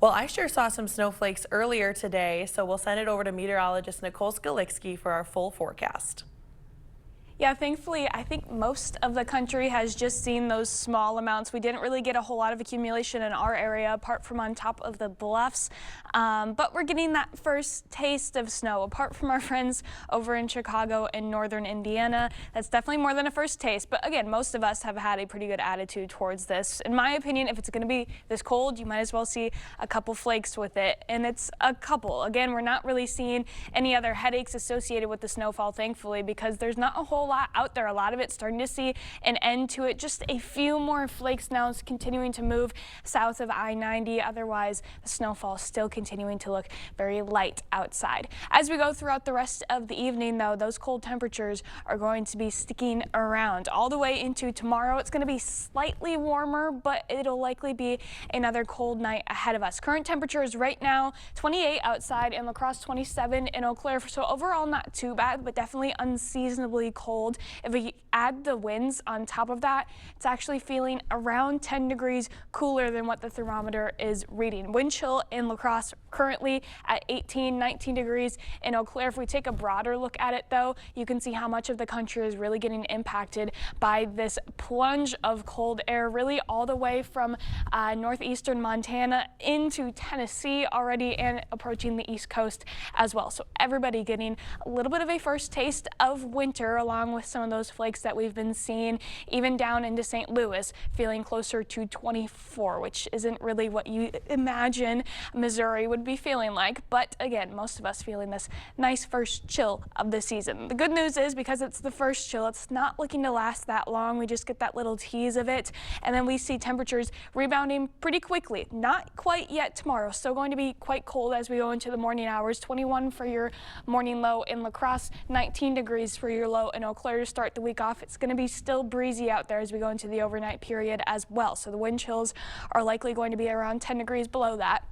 Well, I sure saw some snowflakes earlier today, so we'll send it over to meteorologist Nicole Skalicki for our full forecast. Yeah, thankfully, I think most of the country has just seen those small amounts. We didn't really get a whole lot of accumulation in our area, apart from on top of the bluffs. But we're getting that first taste of snow, apart from our friends over in Chicago and northern Indiana. That's definitely more than a first taste. But again, most of us have had a pretty good attitude towards this. In my opinion, if it's going to be this cold, you might as well see a couple flakes with it. And it's a couple. Again, we're not really seeing any other headaches associated with the snowfall, thankfully, because there's not a whole lot out there. A lot of it starting to see an end to it. Just a few more flakes now is continuing to move south of I-90. Otherwise, the snowfall is still continuing to look very light outside. As we go throughout the rest of the evening, though, those cold temperatures are going to be sticking around all the way into tomorrow. It's going to be slightly warmer, but it'll likely be another cold night ahead of us. Current temperatures right now 28 outside in La Crosse, 27 in Eau Claire. So overall, not too bad, but definitely unseasonably cold. If we add the winds on top of that, it's actually feeling around 10 degrees cooler than what the thermometer is reading. Wind chill in La Crosse currently at 18, 19 degrees in Eau Claire. If we take a broader look at it, though, you can see how much of the country is really getting impacted by this plunge of cold air, really all the way from northeastern Montana into Tennessee already and approaching the East Coast as well. So everybody getting a little bit of a first taste of winter, along with some of those flakes that we've been seeing even down into St. Louis, feeling closer to 24, which isn't really what you imagine Missouri would be feeling like. But again, most of us feeling this nice first chill of the season. The good news is, because it's the first chill, it's not looking to last that long. We just get that little tease of it, and then we see temperatures rebounding pretty quickly. Not quite yet tomorrow. Still going to be quite cold as we go into the morning hours. 21 for your morning low in La Crosse, 19 degrees for your low in Eau Claire to start the week off. It's going to be still breezy out there as we go into the overnight period as well. So the wind chills are likely going to be around 10 degrees below that.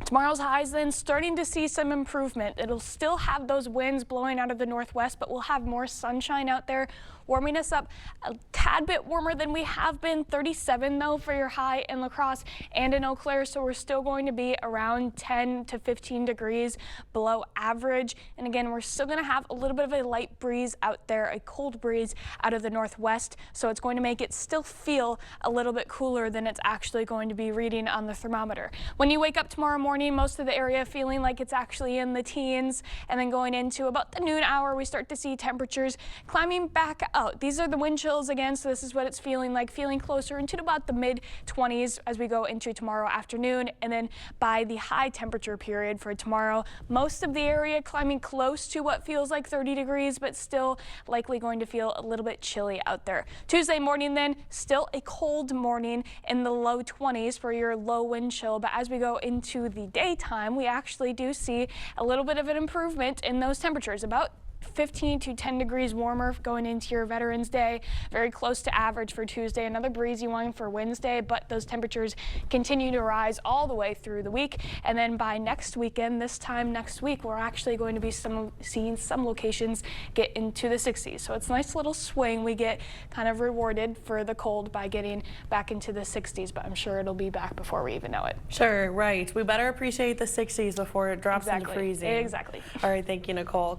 Tomorrow's highs then starting to see some improvement. It'll still have those winds blowing out of the northwest, but we'll have more sunshine out there, warming us up a tad bit warmer than we have been. 37 though for your high in La Crosse and in Eau Claire, so we're still going to be around 10 to 15 degrees below average. And again, we're still going to have a little bit of a light breeze out there, a cold breeze out of the northwest, so it's going to make it still feel a little bit cooler than it's actually going to be reading on the thermometer. When you wake up tomorrow morning, most of the area feeling like it's actually in the teens, and then going into about the noon hour, we start to see temperatures climbing back out. These are the wind chills again, so this is what it's feeling like, feeling closer into about the mid-20s as we go into tomorrow afternoon. And then by the high temperature period for tomorrow, most of the area climbing close to what feels like 30 degrees, but still likely going to feel a little bit chilly out there. Tuesday morning then, still a cold morning in the low 20s for your low wind chill, but as we go into the daytime, we actually do see a little bit of an improvement in those temperatures, about 15 to 10 degrees warmer going into your Veterans Day, very close to average for Tuesday. Another breezy one for Wednesday, but those temperatures continue to rise all the way through the week. And then by next weekend, this time next week, we're actually going to be seeing some locations get into the 60s. So it's a nice little swing. We get kind of rewarded for the cold by getting back into the 60s, but I'm sure it'll be back before we even know it. Sure, right. We better appreciate the 60s before it drops into freezing. Exactly. All right, thank you, Nicole.